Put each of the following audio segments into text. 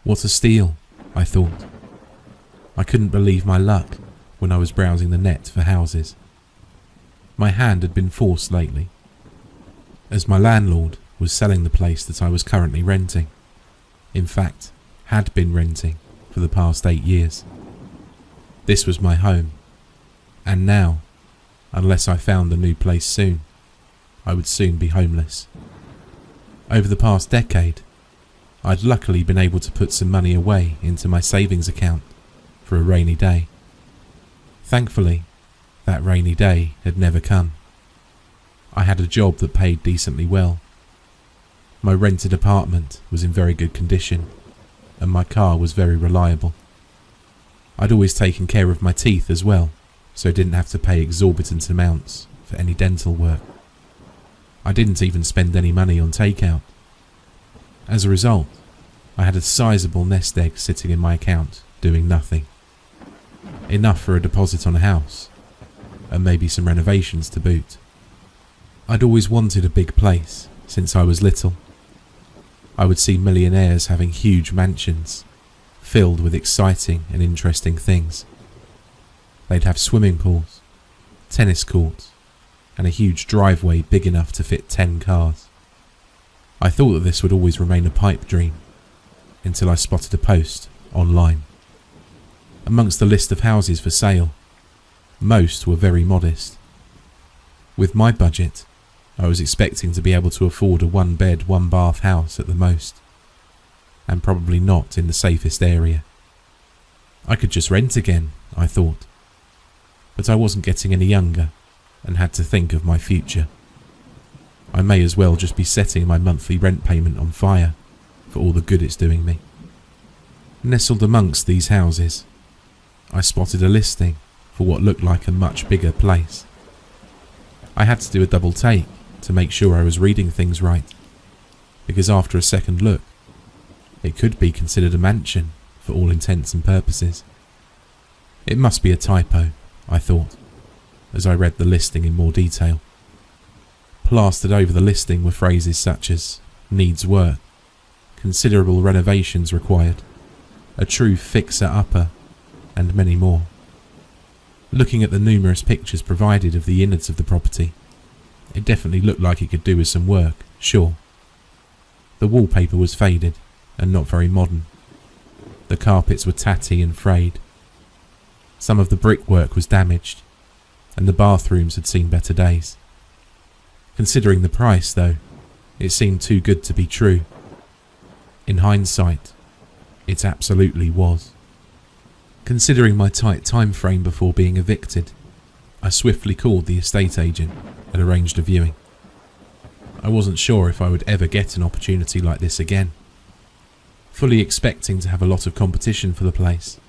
What a steal, I thought. I couldn't believe my luck when I was browsing the net for houses. My hand had been forced lately, as my landlord was selling the place that I was currently renting. In fact, had been renting for the past 8 years. This was my home, and now, unless I found a new place soon, I would soon be homeless. Over the past decade, I'd luckily been able to put some money away into my savings account for a rainy day. Thankfully, that rainy day had never come. I had a job that paid decently well. My rented apartment was in very good condition, and my car was very reliable. I'd always taken care of my teeth as well, so I didn't have to pay exorbitant amounts for any dental work. I didn't even spend any money on takeout. As a result, I had a sizable nest egg sitting in my account doing nothing. Enough for a deposit on a house, and maybe some renovations to boot. I'd always wanted a big place since I was little. I would see millionaires having huge mansions, filled with exciting and interesting things. They'd have swimming pools, tennis courts, and a huge driveway big enough to fit 10 cars. I thought that this would always remain a pipe dream, until I spotted a post online. Amongst the list of houses for sale, most were very modest. With my budget, I was expecting to be able to afford a 1-bed, 1-bath house at the most, and probably not in the safest area. I could just rent again, I thought, but I wasn't getting any younger and had to think of my future. I may as well just be setting my monthly rent payment on fire for all the good it's doing me. Nestled amongst these houses, I spotted a listing for what looked like a much bigger place. I had to do a double take to make sure I was reading things right, because after a second look, it could be considered a mansion for all intents and purposes. It must be a typo, I thought, as I read the listing in more detail. Plastered over the listing were phrases such as needs work, considerable renovations required, a true fixer-upper, and many more. Looking at the numerous pictures provided of the innards of the property, it definitely looked like it could do with some work, sure. The wallpaper was faded and not very modern. The carpets were tatty and frayed. Some of the brickwork was damaged, and the bathrooms had seen better days. Considering the price, though, it seemed too good to be true. In hindsight, it absolutely was. Considering my tight time frame before being evicted, I swiftly called the estate agent and arranged a viewing. I wasn't sure if I would ever get an opportunity like this again. Fully expecting to have a lot of competition for the place,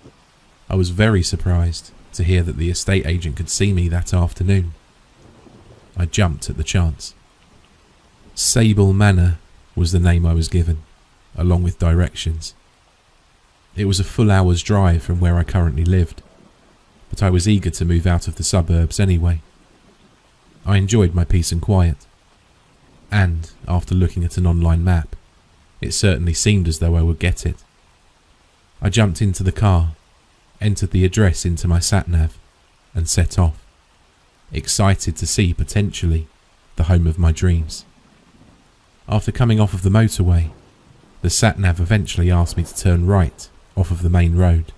I was very surprised to hear that the estate agent could see me that afternoon. I jumped at the chance. Sable Manor was the name I was given, along with directions. It was a full hour's drive from where I currently lived, but I was eager to move out of the suburbs anyway. I enjoyed my peace and quiet, and after looking at an online map, it certainly seemed as though I would get it. I jumped into the car, entered the address into my sat-nav, and set off, excited to see potentially the home of my dreams. After coming off of the motorway, the sat-nav eventually asked me to turn right off of the main road,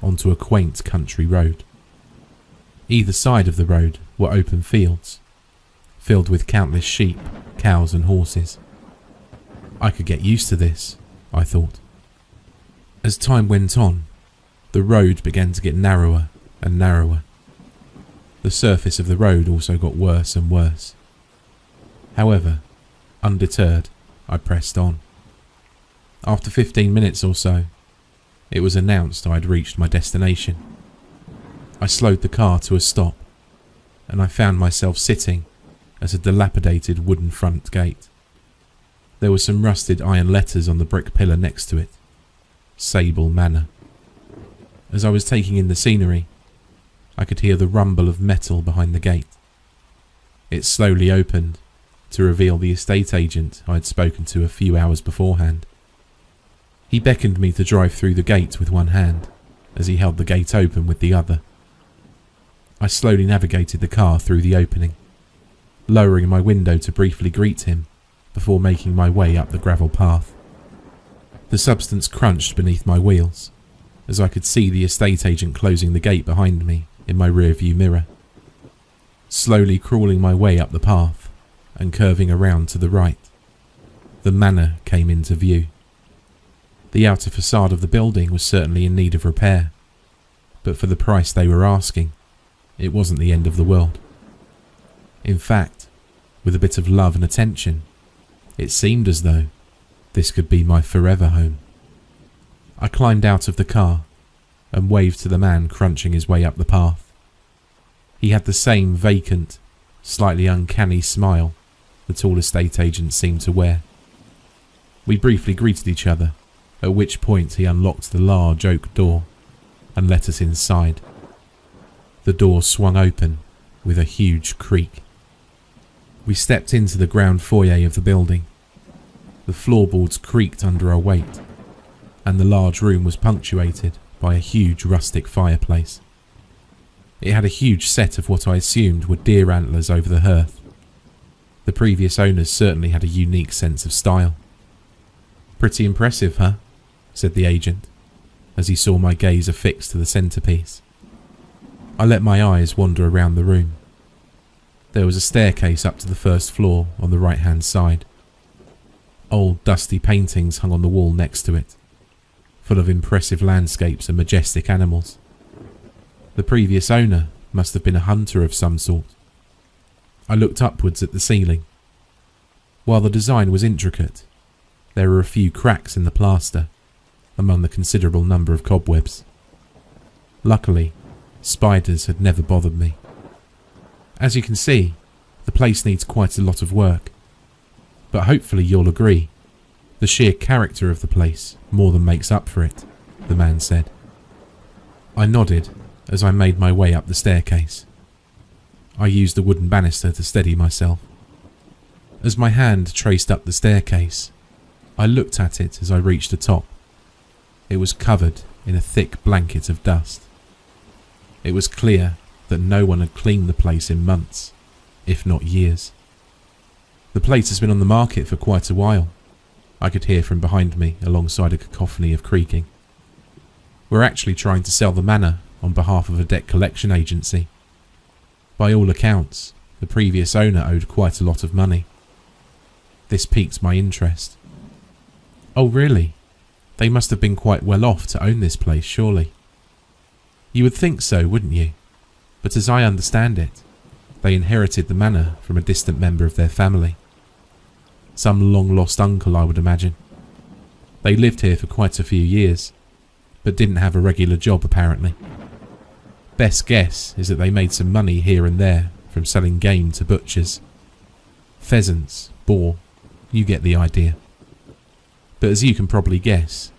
onto a quaint country road. Either side of the road were open fields, filled with countless sheep, cows and horses. I could get used to this, I thought. As time went on, the road began to get narrower and narrower. The surface of the road also got worse and worse. However, undeterred, I pressed on. After 15 minutes or so, it was announced I had reached my destination. I slowed the car to a stop, and I found myself sitting at a dilapidated wooden front gate. There were some rusted iron letters on the brick pillar next to it. Sable Manor. As I was taking in the scenery, I could hear the rumble of metal behind the gate. It slowly opened to reveal the estate agent I had spoken to a few hours beforehand. He He beckoned me to drive through the gate with one hand, as he held the gate open with the other. I slowly navigated the car through the opening, lowering my window to briefly greet him before making my way up the gravel path. The substance crunched beneath my wheels, as I could see the estate agent closing the gate behind me in my rearview mirror. Slowly crawling my way up the path and curving around to the right, the manor came into view. The outer facade of the building was certainly in need of repair, but for the price they were asking, it wasn't the end of the world. In fact, with a bit of love and attention, it seemed as though this could be my forever home. I climbed out of the car and waved to the man crunching his way up the path. He had the same vacant, slightly uncanny smile the tall estate agent seemed to wear. We briefly greeted each other, at which point he unlocked the large oak door and let us inside. The door swung open with a huge creak. We stepped into the ground foyer of the building. The floorboards creaked under our weight, and the large room was punctuated by a huge rustic fireplace. It had a huge set of what I assumed were deer antlers over the hearth. The previous owners certainly had a unique sense of style. "Pretty impressive, huh?" said the agent, as he saw my gaze affixed to the centrepiece. I let my eyes wander around the room. There was a staircase up to the first floor on the right-hand side. Old dusty paintings hung on the wall next to it, full of impressive landscapes and majestic animals. The previous owner must have been a hunter of some sort. I looked upwards at the ceiling. While the design was intricate, there were a few cracks in the plaster, among the considerable number of cobwebs. Luckily, spiders had never bothered me. As you can see, the place needs quite a lot of work. But hopefully you'll agree, the sheer character of the place more than makes up for it, the man said. I nodded as I made my way up the staircase. I used a wooden banister to steady myself. As my hand traced up the staircase, I looked at it as I reached the top. It was covered in a thick blanket of dust. It was clear that no one had cleaned the place in months, if not years. The place has been on the market for quite a while, I could hear from behind me alongside a cacophony of creaking. We're actually trying to sell the manor on behalf of a debt collection agency. By all accounts, the previous owner owed quite a lot of money. This piqued my interest. Oh really? They must have been quite well off to own this place, surely. You would think so, wouldn't you? But as I understand it, they inherited the manor from a distant member of their family. Some long-lost uncle, I would imagine. They lived here for quite a few years, but didn't have a regular job apparently. Best guess is that they made some money here and there from selling game to butchers. Pheasants, boar, you get the idea. But as you can probably guess,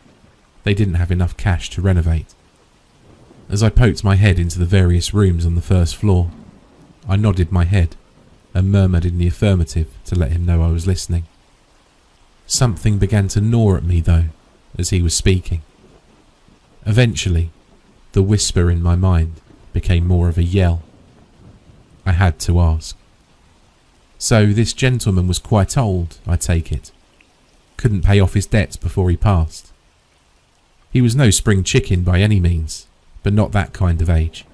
they didn't have enough cash to renovate. As I poked my head into the various rooms on the first floor, I nodded my head and murmured in the affirmative to let him know I was listening. Something began to gnaw at me though, as he was speaking. Eventually, the whisper in my mind became more of a yell. I had to ask. So this gentleman was quite old, I take it. Couldn't pay off his debts before he passed. He was no spring chicken by any means, but not that kind of age.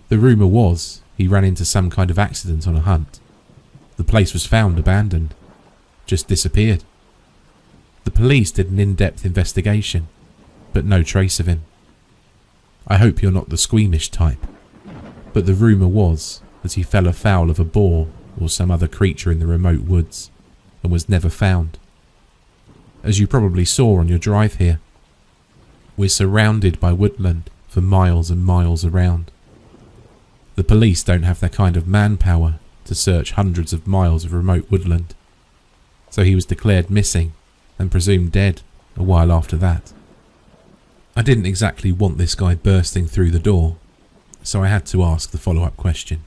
The rumour was he ran into some kind of accident on a hunt. The place was found abandoned, just disappeared. The police did an in-depth investigation, but no trace of him. I hope you're not the squeamish type, but the rumour was that he fell afoul of a boar or some other creature in the remote woods and was never found. As you probably saw on your drive here, we're surrounded by woodland for miles and miles around. The police don't have that kind of manpower to search hundreds of miles of remote woodland, so he was declared missing and presumed dead a while after that. I didn't exactly want this guy bursting through the door, so I had to ask the follow-up question.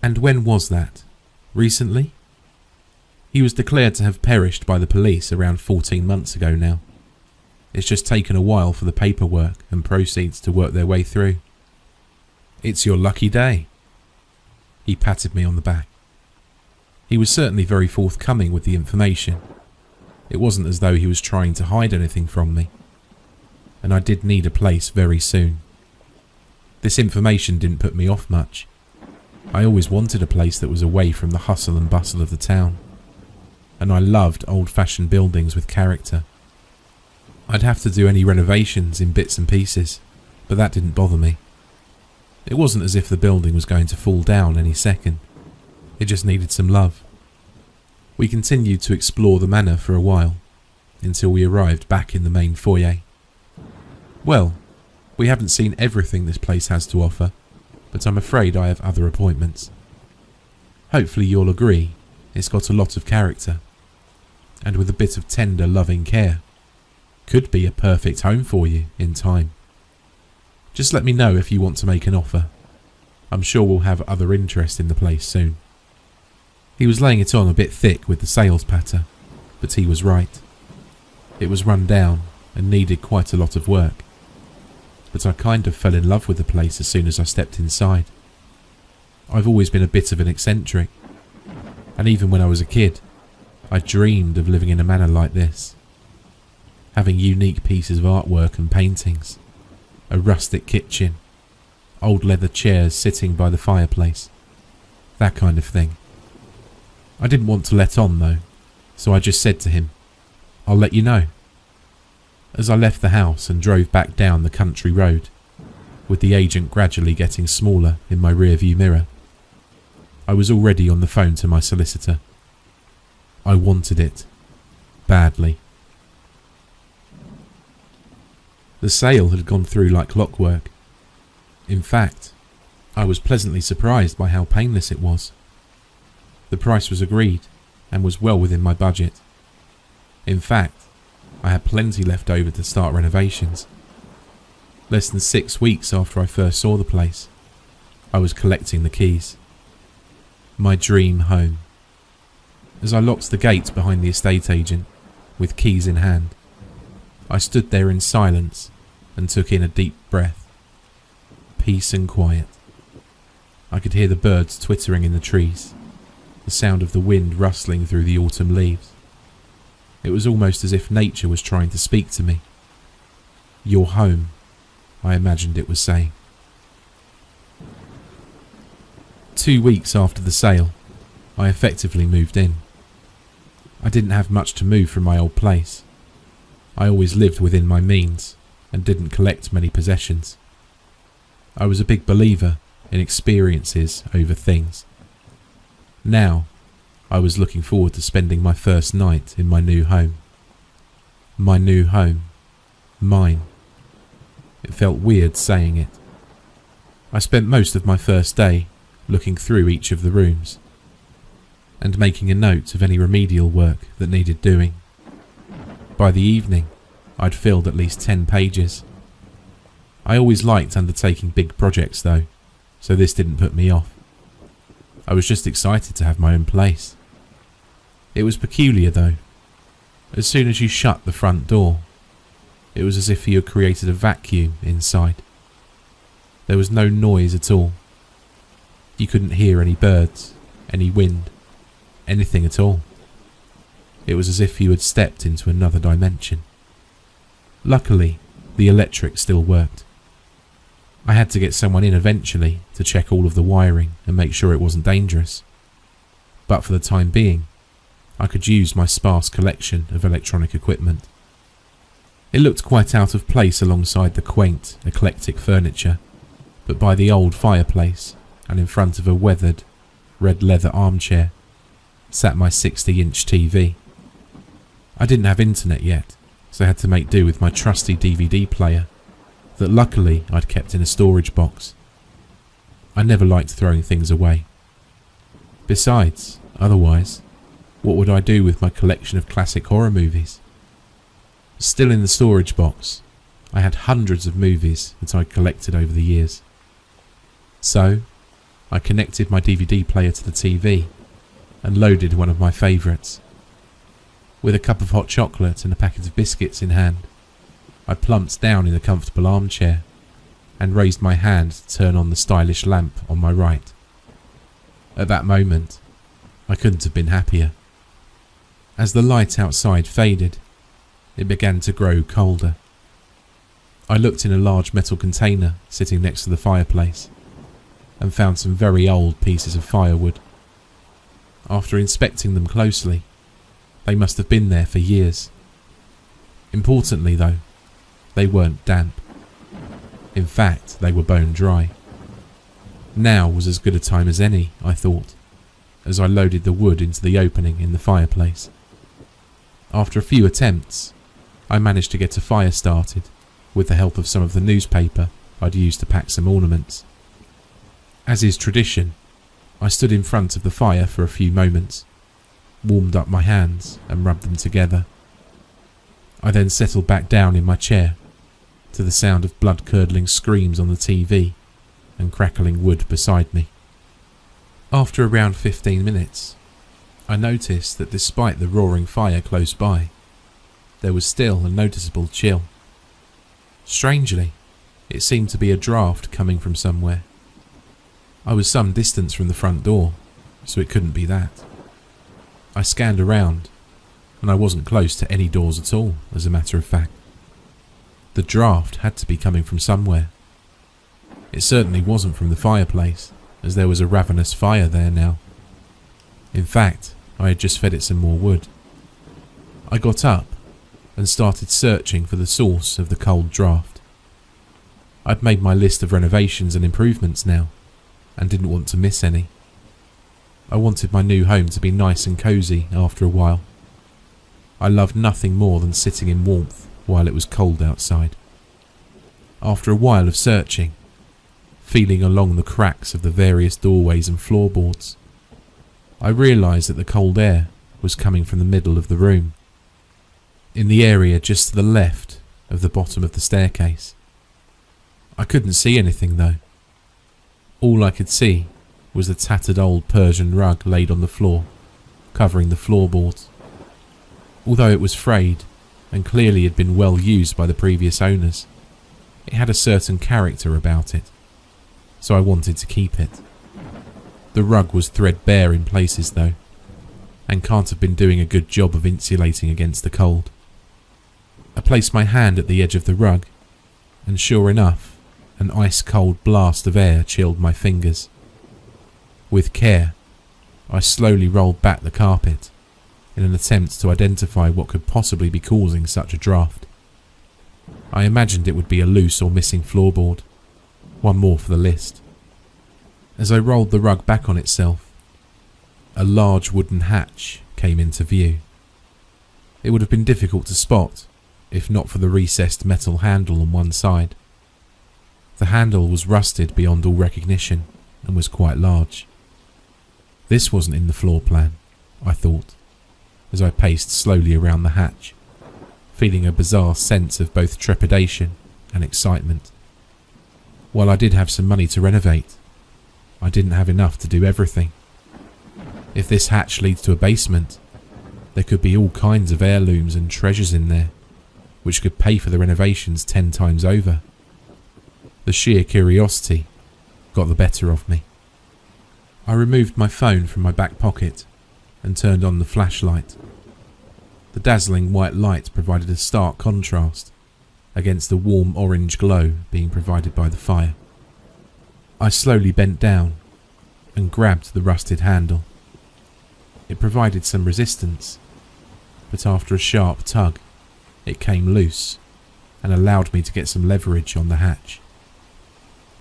And when was that? Recently? He was declared to have perished by the police around 14 months ago now, It's just taken a while for the paperwork and proceeds to work their way through. It's your lucky day." He patted me on the back. He was certainly very forthcoming with the information. It wasn't as though he was trying to hide anything from me. And I did need a place very soon. This information didn't put me off much. I always wanted a place that was away from the hustle and bustle of the town. And I loved old-fashioned buildings with character. I'd have to do any renovations in bits and pieces, but that didn't bother me. It wasn't as if the building was going to fall down any second. It just needed some love. We continued to explore the manor for a while, until we arrived back in the main foyer. Well, we haven't seen everything this place has to offer, but I'm afraid I have other appointments. Hopefully you'll agree, it's got a lot of character, and with a bit of tender, loving care, could be a perfect home for you in time. Just let me know if you want to make an offer. I'm sure we'll have other interest in the place soon. He was laying it on a bit thick with the sales patter, but he was right. It was run down and needed quite a lot of work. But I kind of fell in love with the place as soon as I stepped inside. I've always been a bit of an eccentric, and even when I was a kid, I dreamed of living in a manor like this. Having unique pieces of artwork and paintings, a rustic kitchen, old leather chairs sitting by the fireplace, that kind of thing. I didn't want to let on though, so I just said to him, "I'll let you know." As I left the house and drove back down the country road, with the agent gradually getting smaller in my rearview mirror, I was already on the phone to my solicitor. I wanted it, badly. The sale had gone through like clockwork. In fact, I was pleasantly surprised by how painless it was. The price was agreed and was well within my budget. In fact, I had plenty left over to start renovations. Less than 6 weeks after I first saw the place, I was collecting the keys. My dream home. As I locked the gate behind the estate agent, with keys in hand, I stood there in silence and took in a deep breath. Peace and quiet. I could hear the birds twittering in the trees, the sound of the wind rustling through the autumn leaves. It was almost as if nature was trying to speak to me. "Your home," I imagined it was saying. 2 weeks after the sale, I effectively moved in. I didn't have much to move from my old place. I always lived within my means and didn't collect many possessions. I was a big believer in experiences over things. Now, I was looking forward to spending my first night in my new home. My new home. Mine. It felt weird saying it. I spent most of my first day looking through each of the rooms and making a note of any remedial work that needed doing. By the evening, I'd filled at least 10 pages. I always liked undertaking big projects though, so this didn't put me off. I was just excited to have my own place. It was peculiar though. As soon as you shut the front door, it was as if you had created a vacuum inside. There was no noise at all. You couldn't hear any birds, any wind, anything at all. It was as if you had stepped into another dimension. Luckily, the electric still worked. I had to get someone in eventually to check all of the wiring and make sure it wasn't dangerous. But for the time being, I could use my sparse collection of electronic equipment. It looked quite out of place alongside the quaint, eclectic furniture, but by the old fireplace and in front of a weathered, red leather armchair sat my 60-inch TV. I didn't have internet yet, so I had to make do with my trusty DVD player that luckily I'd kept in a storage box. I never liked throwing things away. Besides, otherwise, what would I do with my collection of classic horror movies? Still in the storage box, I had hundreds of movies that I'd collected over the years. So, I connected my DVD player to the TV and loaded one of my favourites. With a cup of hot chocolate and a packet of biscuits in hand, I plumped down in a comfortable armchair and raised my hand to turn on the stylish lamp on my right. At that moment, I couldn't have been happier. As the light outside faded, it began to grow colder. I looked in a large metal container sitting next to the fireplace and found some very old pieces of firewood. After inspecting them closely, they must have been there for years. Importantly though, they weren't damp. In fact, they were bone dry. Now was as good a time as any, I thought, as I loaded the wood into the opening in the fireplace. After a few attempts, I managed to get a fire started with the help of some of the newspaper I'd used to pack some ornaments. As is tradition, I stood in front of the fire for a few moments, warmed up my hands and rubbed them together. I then settled back down in my chair to the sound of blood-curdling screams on the TV and crackling wood beside me. After around 15 minutes, I noticed that despite the roaring fire close by, there was still a noticeable chill. Strangely, it seemed to be a draft coming from somewhere. I was some distance from the front door, so it couldn't be that. I scanned around, and I wasn't close to any doors at all, as a matter of fact. The draft had to be coming from somewhere. It certainly wasn't from the fireplace, as there was a ravenous fire there now. In fact, I had just fed it some more wood. I got up and started searching for the source of the cold draft. I'd made my list of renovations and improvements now, and didn't want to miss any. I wanted my new home to be nice and cosy after a while. I loved nothing more than sitting in warmth while it was cold outside. After a while of searching, feeling along the cracks of the various doorways and floorboards, I realised that the cold air was coming from the middle of the room, in the area just to the left of the bottom of the staircase. I couldn't see anything though. All I could see was the tattered old Persian rug laid on the floor, covering the floorboards. Although it was frayed and clearly had been well used by the previous owners, it had a certain character about it, so I wanted to keep it. The rug was threadbare in places though, and can't have been doing a good job of insulating against the cold. I placed my hand at the edge of the rug, and sure enough, an ice-cold blast of air chilled my fingers. With care, I slowly rolled back the carpet in an attempt to identify what could possibly be causing such a draft. I imagined it would be a loose or missing floorboard, one more for the list. As I rolled the rug back on itself, a large wooden hatch came into view. It would have been difficult to spot if not for the recessed metal handle on one side. The handle was rusted beyond all recognition and was quite large. This wasn't in the floor plan, I thought, as I paced slowly around the hatch, feeling a bizarre sense of both trepidation and excitement. While I did have some money to renovate, I didn't have enough to do everything. If this hatch leads to a basement, there could be all kinds of heirlooms and treasures in there, which could pay for the renovations 10 times over. The sheer curiosity got the better of me. I removed my phone from my back pocket and turned on the flashlight. The dazzling white light provided a stark contrast against the warm orange glow being provided by the fire. I slowly bent down and grabbed the rusted handle. It provided some resistance, but after a sharp tug, it came loose and allowed me to get some leverage on the hatch.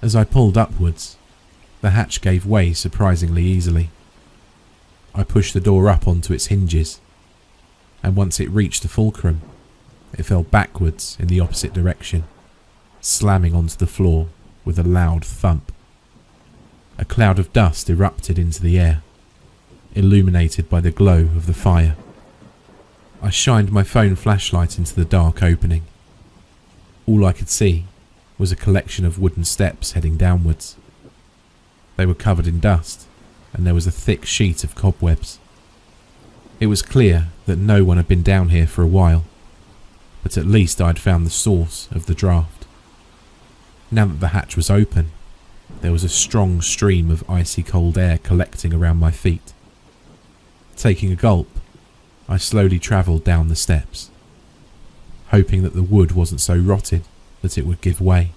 As I pulled upwards, the hatch gave way surprisingly easily. I pushed the door up onto its hinges, and once it reached the fulcrum, it fell backwards in the opposite direction, slamming onto the floor with a loud thump. A cloud of dust erupted into the air, illuminated by the glow of the fire. I shined my phone flashlight into the dark opening. All I could see was a collection of wooden steps heading downwards. They were covered in dust, and there was a thick sheet of cobwebs. It was clear that no one had been down here for a while, but at least I had found the source of the draft. Now that the hatch was open, there was a strong stream of icy cold air collecting around my feet. Taking a gulp, I slowly travelled down the steps, hoping that the wood wasn't so rotted that it would give way.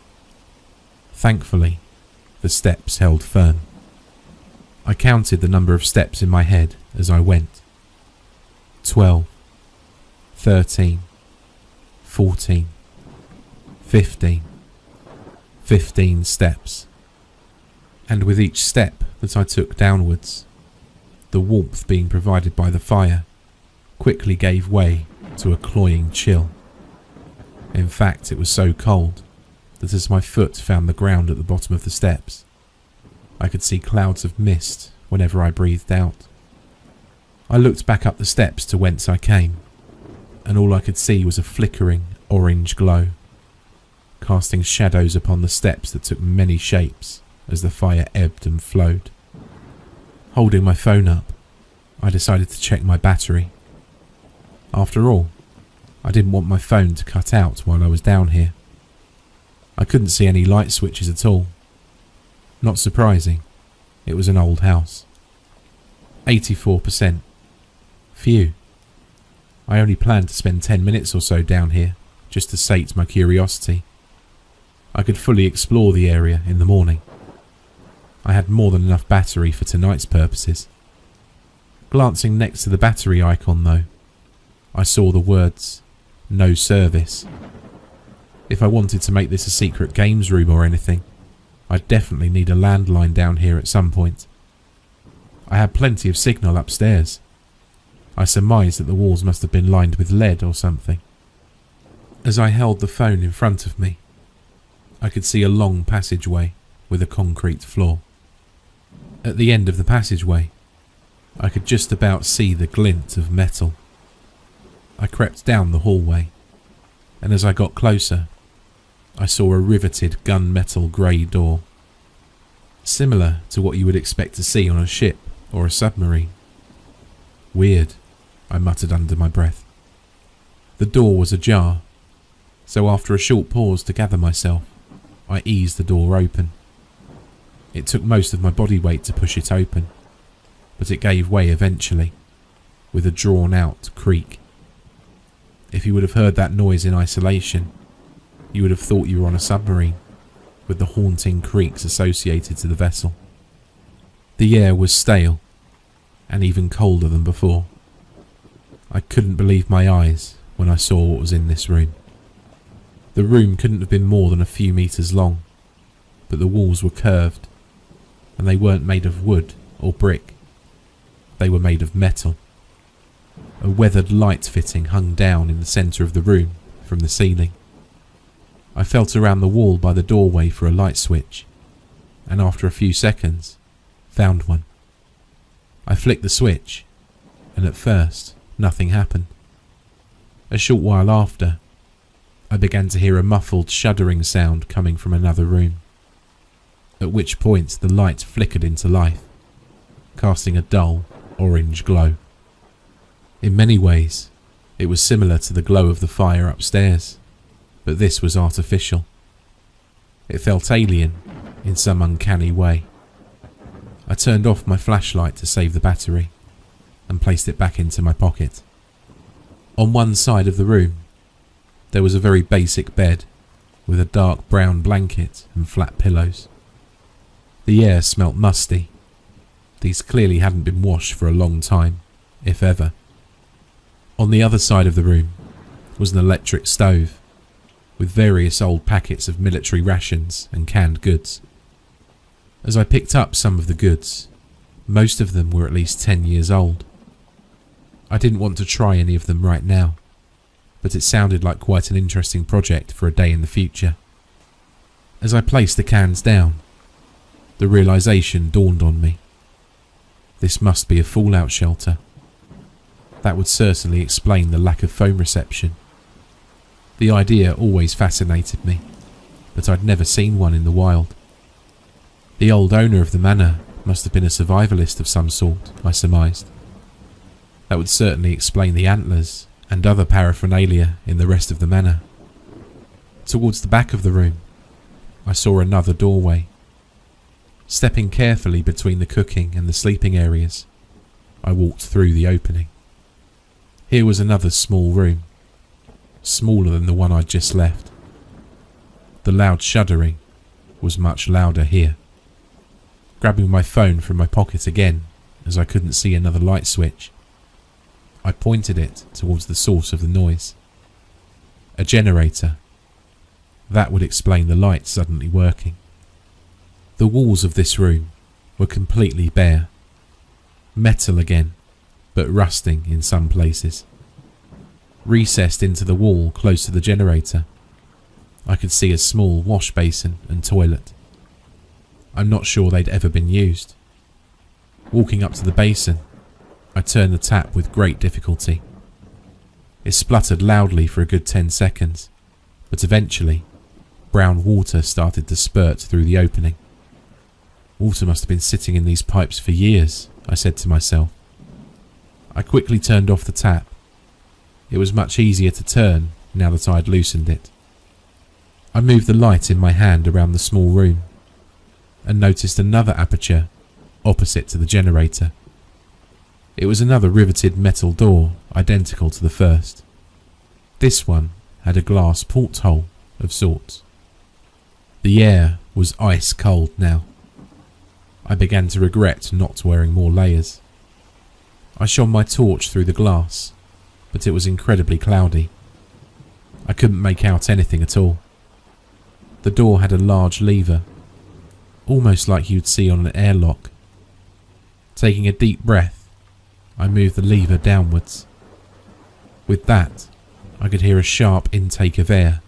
Thankfully, the steps held firm. I counted the number of steps in my head as I went. 12, 13, 14, 15. 15 steps. And with each step that I took downwards, the warmth being provided by the fire quickly gave way to a cloying chill. In fact, it was so cold that as my foot found the ground at the bottom of the steps, I could see clouds of mist whenever I breathed out. I looked back up the steps to whence I came, and all I could see was a flickering orange glow, casting shadows upon the steps that took many shapes as the fire ebbed and flowed. Holding my phone up, I decided to check my battery. After all, I didn't want my phone to cut out while I was down here. I couldn't see any light switches at all. Not surprising, it was an old house. 84%. Phew. I only planned to spend 10 minutes or so down here, just to sate my curiosity. I could fully explore the area in the morning. I had more than enough battery for tonight's purposes. Glancing next to the battery icon though, I saw the words, "No service." If I wanted to make this a secret games room or anything, I'd definitely need a landline down here at some point. I had plenty of signal upstairs. I surmised that the walls must have been lined with lead or something. As I held the phone in front of me, I could see a long passageway with a concrete floor. At the end of the passageway, I could just about see the glint of metal. I crept down the hallway, and as I got closer, I saw a riveted gunmetal grey door, similar to what you would expect to see on a ship or a submarine. Weird, I muttered under my breath. The door was ajar, so after a short pause to gather myself, I eased the door open. It took most of my body weight to push it open, but it gave way eventually, with a drawn-out creak. If you would have heard that noise in isolation, you would have thought you were on a submarine, with the haunting creaks associated to the vessel. The air was stale, and even colder than before. I couldn't believe my eyes when I saw what was in this room. The room couldn't have been more than a few meters long, but the walls were curved, and they weren't made of wood or brick. They were made of metal. A weathered light fitting hung down in the centre of the room from the ceiling. I felt around the wall by the doorway for a light switch, and after a few seconds, found one. I flicked the switch, and at first, nothing happened. A short while after, I began to hear a muffled shuddering sound coming from another room, at which point the light flickered into life, casting a dull orange glow. In many ways, it was similar to the glow of the fire upstairs, but this was artificial. It felt alien in some uncanny way. I turned off my flashlight to save the battery and placed it back into my pocket. On one side of the room, there was a very basic bed with a dark brown blanket and flat pillows. The air smelt musty. These clearly hadn't been washed for a long time, if ever. On the other side of the room was an electric stove with various old packets of military rations and canned goods. As I picked up some of the goods, most of them were at least 10 years old. I didn't want to try any of them right now, but it sounded like quite an interesting project for a day in the future. As I placed the cans down, the realization dawned on me. This must be a fallout shelter. That would certainly explain the lack of phone reception. The idea always fascinated me, but I'd never seen one in the wild. The old owner of the manor must have been a survivalist of some sort, I surmised. That would certainly explain the antlers and other paraphernalia in the rest of the manor. Towards the back of the room, I saw another doorway. Stepping carefully between the cooking and the sleeping areas, I walked through the opening. Here was another small room, smaller than the one I'd just left. The loud shuddering was much louder here. Grabbing my phone from my pocket again, as I couldn't see another light switch, I pointed it towards the source of the noise. A generator. That would explain the light suddenly working. The walls of this room were completely bare. Metal again, but rusting in some places. Recessed into the wall close to the generator, I could see a small wash basin and toilet. I'm not sure they'd ever been used. Walking up to the basin, I turned the tap with great difficulty. It spluttered loudly for a good 10 seconds, but eventually, brown water started to spurt through the opening. Water must have been sitting in these pipes for years, I said to myself. I quickly turned off the tap. It was much easier to turn now that I had loosened it. I moved the light in my hand around the small room and noticed another aperture opposite to the generator. It was another riveted metal door identical to the first. This one had a glass porthole of sorts. The air was ice cold now. I began to regret not wearing more layers. I shone my torch through the glass, but it was incredibly cloudy. I couldn't make out anything at all. The door had a large lever, almost like you'd see on an airlock. Taking a deep breath, I moved the lever downwards. With that, I could hear a sharp intake of air,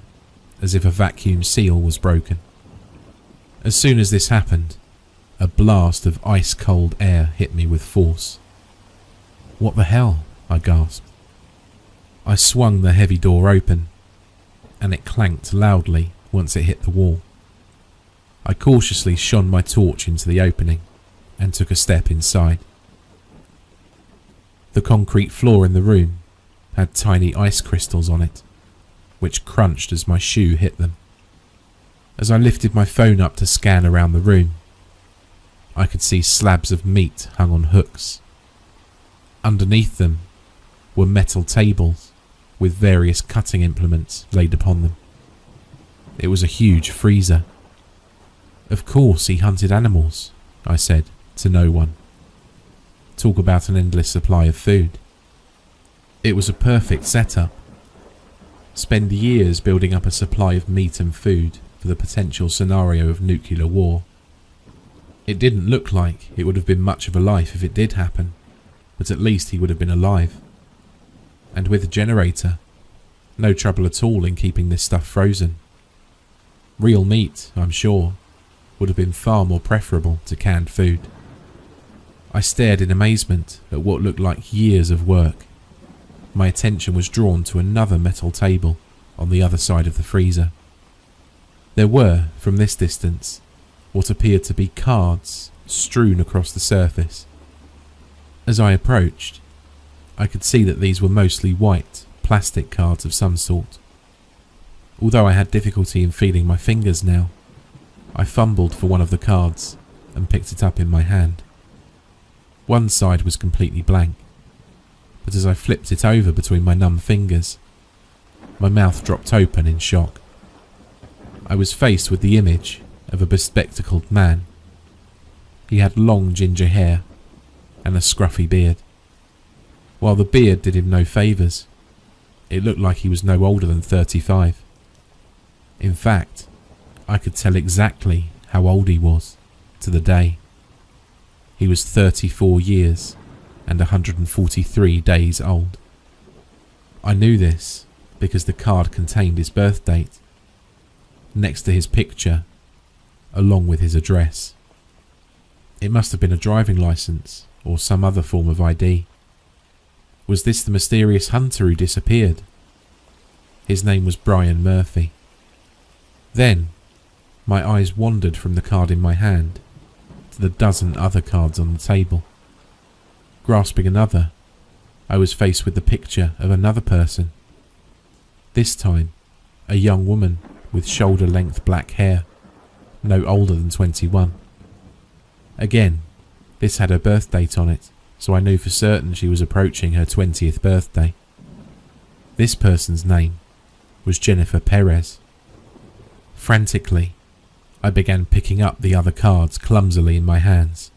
as if a vacuum seal was broken. As soon as this happened, a blast of ice-cold air hit me with force. "What the hell?" I gasped. I swung the heavy door open, and it clanked loudly once it hit the wall. I cautiously shone my torch into the opening and took a step inside. The concrete floor in the room had tiny ice crystals on it, which crunched as my shoe hit them. As I lifted my phone up to scan around the room, I could see slabs of meat hung on hooks. Underneath them were metal tables with various cutting implements laid upon them. It was a huge freezer. "Of course he hunted animals," I said to no one. Talk about an endless supply of food. It was a perfect setup. Spend years building up a supply of meat and food for the potential scenario of nuclear war. It didn't look like it would have been much of a life if it did happen, but at least he would have been alive. And with a generator, no trouble at all in keeping this stuff frozen. Real meat, I'm sure, would have been far more preferable to canned food. I stared in amazement at what looked like years of work. My attention was drawn to another metal table on the other side of the freezer. There were, from this distance, what appeared to be cards strewn across the surface. As I approached, I could see that these were mostly white, plastic cards of some sort. Although I had difficulty in feeling my fingers now, I fumbled for one of the cards and picked it up in my hand. One side was completely blank, but as I flipped it over between my numb fingers, my mouth dropped open in shock. I was faced with the image of a bespectacled man. He had long ginger hair and a scruffy beard. While the beard did him no favours, it looked like he was no older than 35. In fact, I could tell exactly how old he was, to the day. He was 34 years and 143 days old. I knew this because the card contained his birth date, next to his picture, along with his address. It must have been a driving licence or some other form of ID. Was this the mysterious hunter who disappeared? His name was Brian Murphy. Then, my eyes wandered from the card in my hand to the dozen other cards on the table. Grasping another, I was faced with the picture of another person. This time, a young woman with shoulder-length black hair, no older than 21. Again, this had her birth date on it, so I knew for certain she was approaching her 20th birthday. This person's name was Jennifer Perez. Frantically, I began picking up the other cards clumsily in my hands.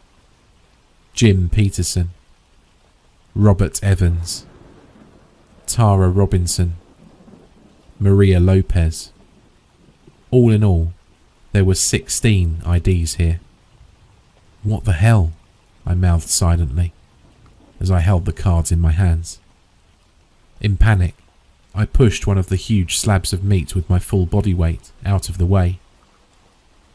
Jim Peterson, Robert Evans, Tara Robinson, Maria Lopez. All in all, there were 16 IDs here. What the hell? I mouthed silently as I held the cards in my hands. In panic, I pushed one of the huge slabs of meat with my full body weight out of the way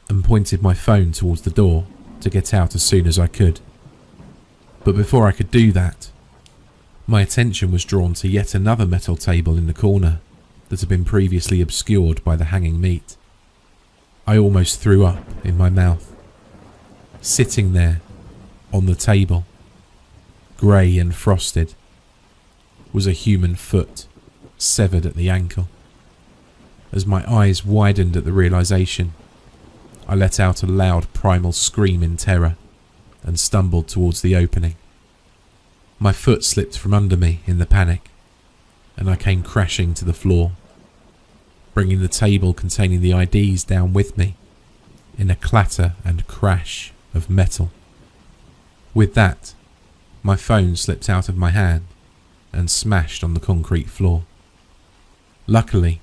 and pointed my phone towards the door to get out as soon as I could. But before I could do that, my attention was drawn to yet another metal table in the corner that had been previously obscured by the hanging meat. I almost threw up in my mouth. Sitting there, on the table, grey and frosted, was a human foot, severed at the ankle. As my eyes widened at the realization, I let out a loud primal scream in terror and stumbled towards the opening. My foot slipped from under me in the panic, and I came crashing to the floor, bringing the table containing the IDs down with me in a clatter and crash of metal. With that, my phone slipped out of my hand and smashed on the concrete floor. Luckily,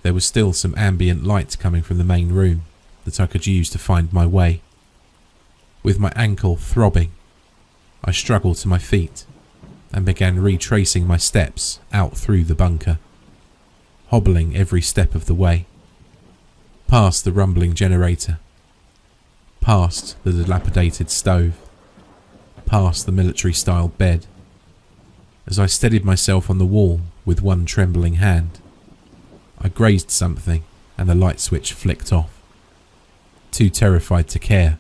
there was still some ambient light coming from the main room that I could use to find my way. With my ankle throbbing, I struggled to my feet and began retracing my steps out through the bunker, hobbling every step of the way, past the rumbling generator, past the dilapidated stove, past the military-style bed. As I steadied myself on the wall with one trembling hand, I grazed something and the light switch flicked off. Too terrified to care,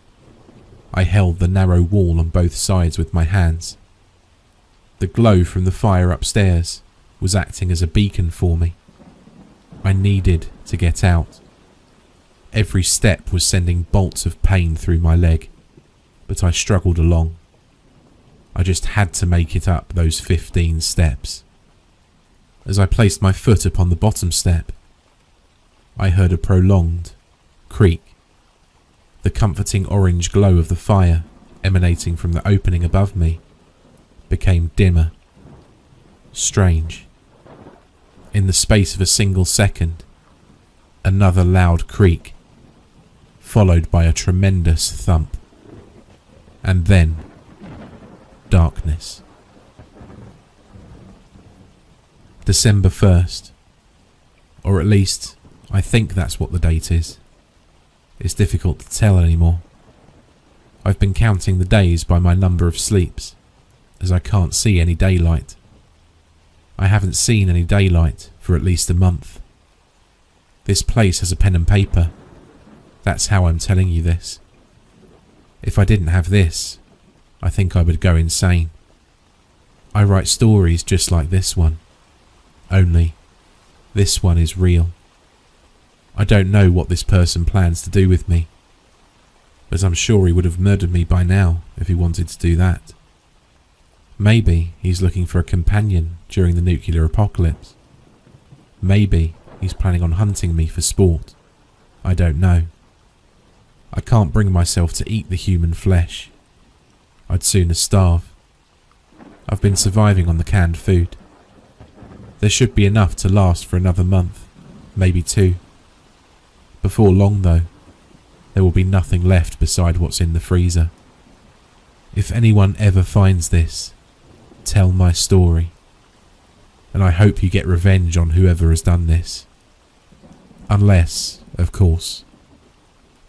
I held the narrow wall on both sides with my hands. The glow from the fire upstairs was acting as a beacon for me. I needed to get out. Every step was sending bolts of pain through my leg, but I struggled along. I just had to make it up those 15 steps. As I placed my foot upon the bottom step, I heard a prolonged creak. The comforting orange glow of the fire emanating from the opening above me became dimmer. Strange. In the space of a single second, another loud creak, followed by a tremendous thump. And then, darkness. December 1st. Or at least, I think that's what the date is. It's difficult to tell anymore. I've been counting the days by my number of sleeps, as I can't see any daylight. I haven't seen any daylight for at least a month. This place has a pen and paper. That's how I'm telling you this. If I didn't have this, I think I would go insane. I write stories just like this one, only this one is real. I don't know what this person plans to do with me, but I'm sure he would have murdered me by now if he wanted to do that. Maybe he's looking for a companion during the nuclear apocalypse. Maybe he's planning on hunting me for sport. I don't know. I can't bring myself to eat the human flesh. I'd sooner starve. I've been surviving on the canned food. There should be enough to last for another month, maybe 2. Before long though, there will be nothing left beside what's in the freezer. If anyone ever finds this, tell my story. And I hope you get revenge on whoever has done this. Unless, of course,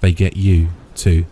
they get you too.